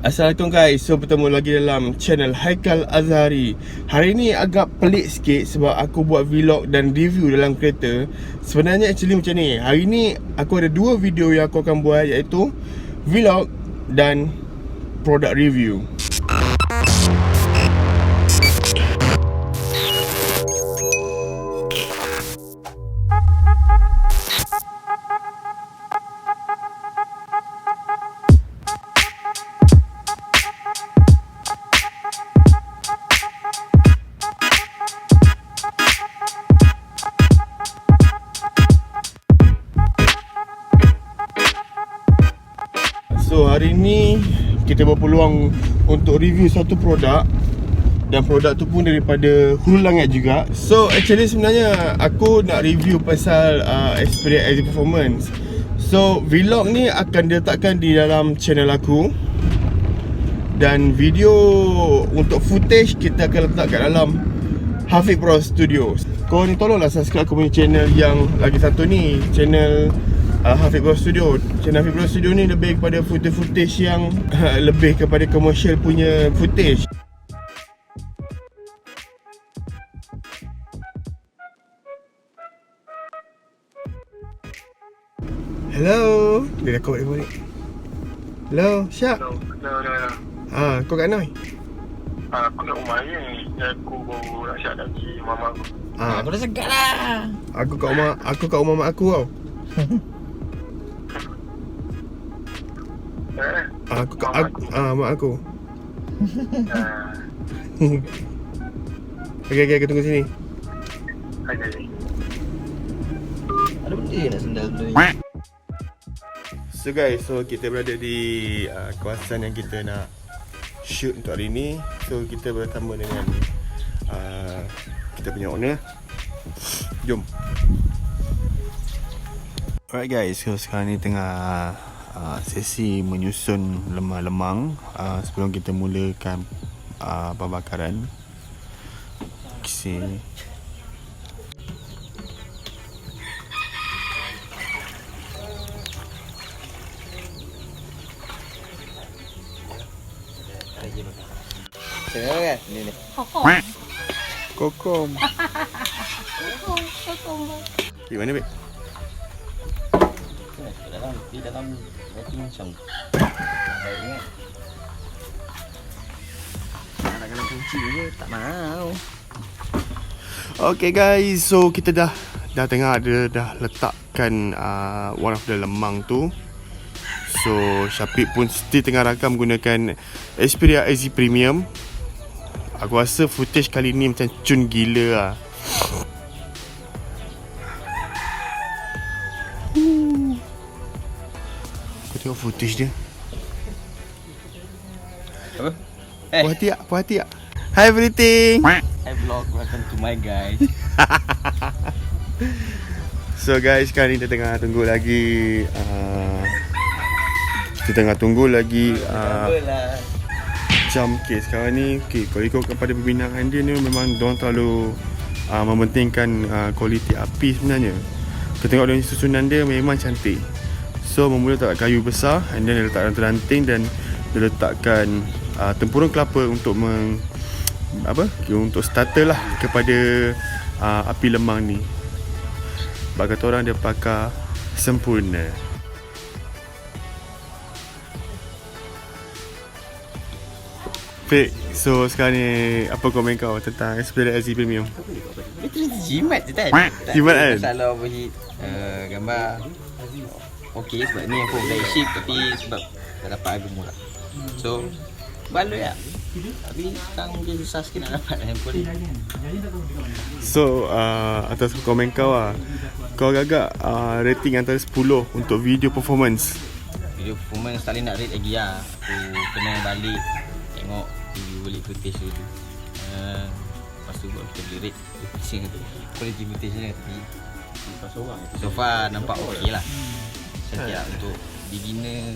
Assalamualaikum guys. So bertemu lagi dalam channel Haikal Azhari. Hari ni agak pelik sikit sebab aku buat vlog dan review dalam kereta. Sebenarnya actually macam ni. Hari ni aku ada dua video yang aku akan buat, iaitu vlog dan product review. So hari ni kita berpeluang untuk review satu produk, dan produk tu pun daripada hulu langit juga. So actually sebenarnya aku nak review pasal Xperia XZ Performance. So vlog ni akan diletakkan di dalam channel aku, dan video untuk footage kita akan letak kat dalam Hubungi Pro Studios. Kau ni tolonglah subscribe aku punya channel yang lagi satu ni, channel Hubungi Pro Studio. Channel Hubungi Pro Studio ni lebih kepada footage yang lebih kepada commercial punya footage. Hello, dia dah call balik. Hello, Syak. Hello. Kau kat mana? Aku nak rumah ni. Aku baru nak siap lagi mama aku. Aku dah segat lah. Aku kat rumah mak aku tau. Aku kat mak aku. Okay, aku tunggu sini. Okay. Ada benda nak sendal benda ni. So guys, kita berada di kawasan yang kita nak shoot untuk hari ni. So kita bersama dengan kita punya owner. Jom. Alright guys, so sekarang ni tengah sesi menyusun lemang-lemang sebelum kita mulakan pembakaran. Sini. Tengok kan? Ni. Kokom. Di mana, Bek? Di dalam waiting macam. Baik ingat. Nak kena kunci je, tak mau. Okay guys, so kita dah tengah letakkan one of the lemang tu. So Syafiq pun still tengah rakam menggunakan Xperia XZ Premium. Aku rasa footage kali ni macam cun gila lah. Aku tengok footage dia. Apa? Puas hati tak? Hi everything. Hi vlog, welcome to my guys. So guys, sekarang ni kita tengah tunggu lagi jam. Okay, sekarang ni kalau ikut kepada perbinaan dia ni, memang diorang terlalu mementingkan kualiti api sebenarnya. Kita tengok dari susunan dia memang cantik. So memula letak kayu besar, and then dia letakkan teranting, dan dia letakkan tempurung kelapa untuk untuk starter lah kepada api lemang ni. Bagi kata orang, dia pakar sempurna. Fik, so sekarang ni apa komen kau tentang Xperia XZ Premium? Itu jimat je kan? Jimat kan? Masalah overheat. Gambar okey sebab ni yang full flagship, tapi sebab dah dapat harga murah. So baloi lah. Tapi sekarang mungkin susah sikit nak dapat handphone ni. So atas komen kau kau agak rating antara 10 untuk video performance. Video performance tak boleh nak rate lagi lah. Aku kena balik tengok review balik footage dulu. Lepas tu kita boleh rate quality footage ni. Tapi so far nampak okey lah. Setiap untuk beginner,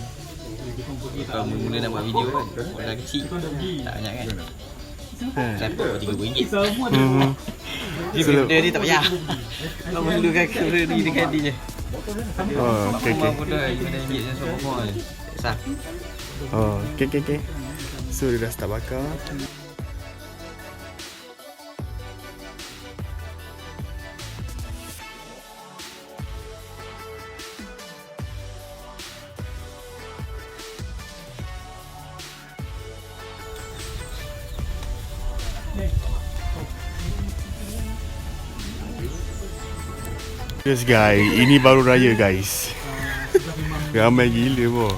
kalau mula-mula nak buat video kan, orang kecil tak banyak kan. Tripod RM30. Dia benda ni tak payah. Kau mulakan kamera ni dengan dia je. Oh, okey. Rumah pun dah RM5 je, sama rumah je. Sah. Oh, okay. So dia dah start bakar. Yes guys, ini baru raya guys. Ramai gila boh.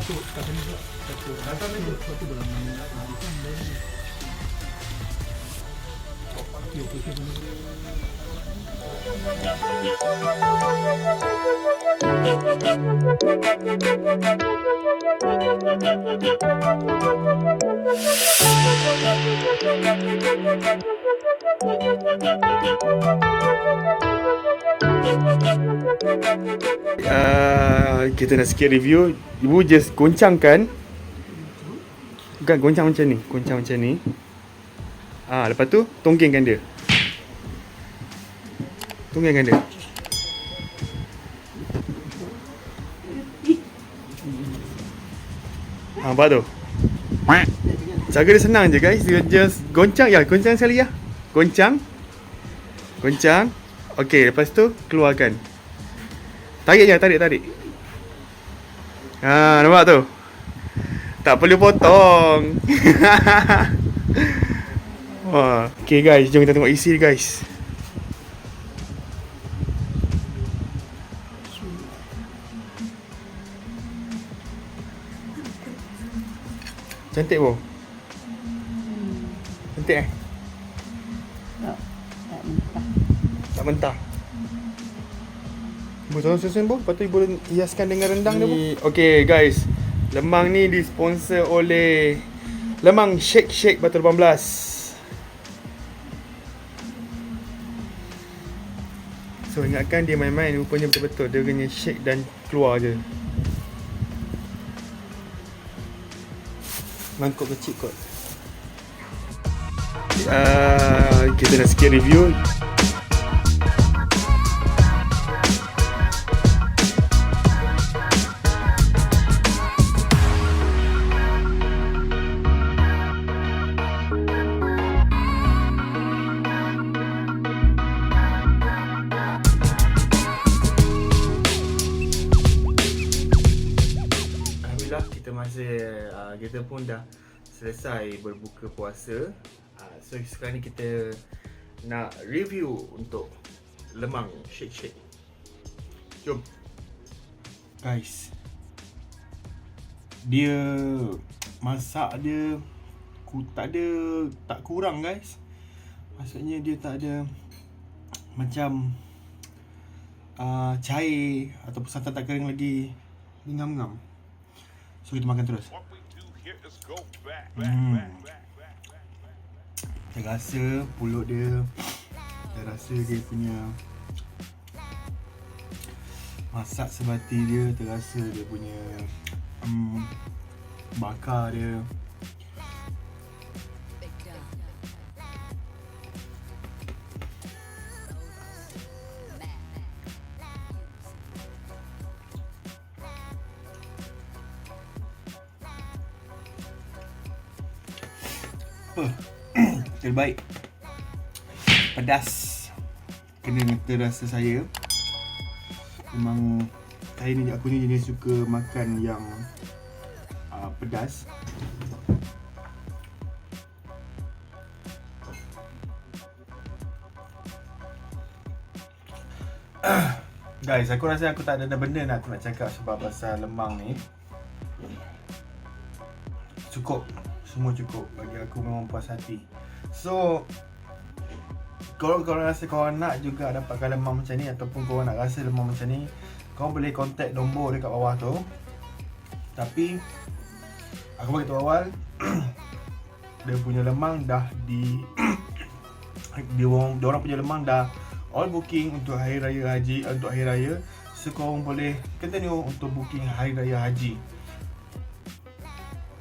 Kita nak sikit review. Ibu just goncangkan. Bukan goncang macam ni. Goncang macam ni. Lepas tu tonggengkan dia. Tonggengkan dia. Nampak tu? Cara dia senang je guys. Dia just goncang. Ya, goncang sekali ya. Goncang. Goncang. Okey, lepas tu keluarkan. Tarik je, tarik. Nampak tu? Tak perlu potong. Wah. Okay guys, jom kita tengok isi guys. Cantik boh. Cantik tak mentah. Ibu tolong susun boh. Lepas tu ibu hiaskan dengan rendang dia boh. Okay guys, lemang ni disponsor oleh Lemang Shake Shake Batu 18. So ingatkan dia main-main, rupanya betul-betul dia kena shake dan keluar je. Mangkuk kecil kot. Kita nak sikit review. Kita pun dah selesai berbuka puasa. So sekarang ni kita nak review untuk Lemang Shake Shake. Jom guys. Dia masak dia tak kurang guys. Maksudnya dia tak ada macam cair ataupun santan tak kering lagi. Dia ngam-ngam. So kita makan terus. Saya rasa pulut dia, saya rasa dia punya masak sebati dia, terasa dia punya bakar dia. Terbaik. Pedas. Kena terasa saya. Memang aku ni jenis suka makan yang pedas. Guys, aku rasa aku tak ada benda nak cakap sebab pasal lemang ni. Cukup. Semua cukup. Bagi aku memang puas hati. So, kalau korang rasa korang nak juga dapatkan lemang macam ni, ataupun korang nak rasa lemang macam ni, korang boleh contact nombor dekat bawah tu. Tapi aku bagi tahu awal dia punya lemang dah diorang punya lemang dah all booking untuk hari raya haji, untuk hari raya. So korang boleh continue untuk booking hari raya haji.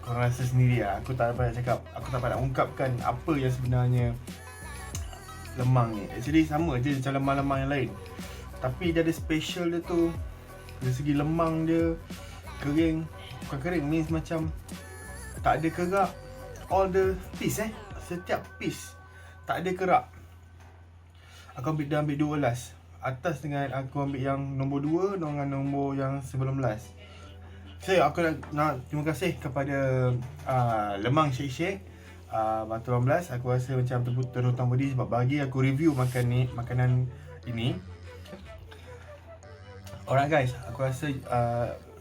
Korang rasa sendiri lah. Aku tak dapat nak cakap, aku tak dapat nak ungkapkan apa yang sebenarnya lemang ni. Actually sama je macam lemang-lemang yang lain, tapi dia ada special dia tu. Dari segi lemang dia kering, bukan kering, means macam tak ada kerak. All the piece setiap piece tak ada kerak. Aku ambil dua ulas. Atas dengan aku ambil yang nombor 2 dengan nombor yang 19. So aku nak terima kasih kepada Lemang Shake Shake Batu 18. Aku rasa macam terhutang budi sebab bagi aku review makanan ini. Alright guys, aku rasa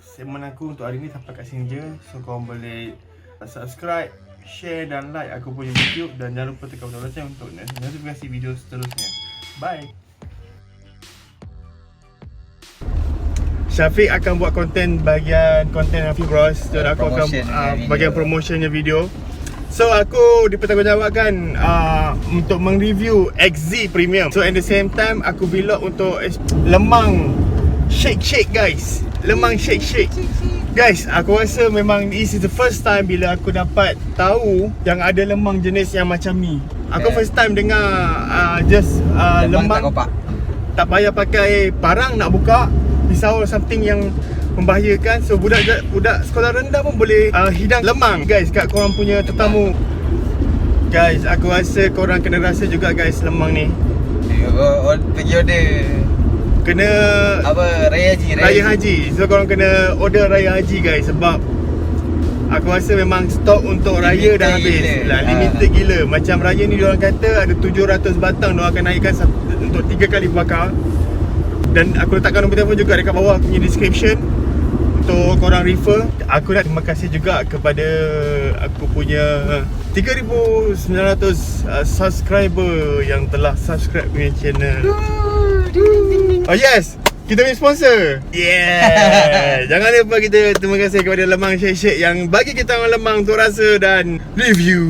segmen aku untuk hari ni sampai kat sini je. So korang boleh subscribe, share dan like aku punya YouTube. Dan jangan lupa tekan butang lonceng untuk notifikasi video seterusnya. Bye. Syafiq akan buat bagian konten Fairuz dan aku akan bagian promotionnya video. So aku dipertanggungjawabkan untuk mereview XZ Premium. So at the same time aku vlog untuk Lemang Shake Shake guys. Lemang Shake Shake. Guys, aku rasa memang this is the first time bila aku dapat tahu yang ada lemang jenis yang macam ni. Aku first time dengar just lemang tak payah pakai parang nak buka, pisau something yang membahayakan. So budak sekolah rendah pun boleh hidang lemang guys kat korang punya tetamu. Guys, aku rasa korang kena rasa juga guys lemang ni. Pergi order kena apa raya haji. So korang kena order raya haji guys sebab aku rasa memang stok untuk raya dah habis lah, limited gila. Macam raya ni diorang kata ada 700 batang diorang akan naikkan untuk 3 kali bakar. Dan aku letakkan nombor telefon juga dekat bawah aku punya description untuk korang refer. Aku nak terima kasih juga kepada aku punya 3,900 subscriber yang telah subscribe punya channel. Oh yes, kita punya sponsor. Yeah. Jangan lupa kita terima kasih kepada Lemang Shake Shake yang bagi kita orang lemang untuk rasa dan review.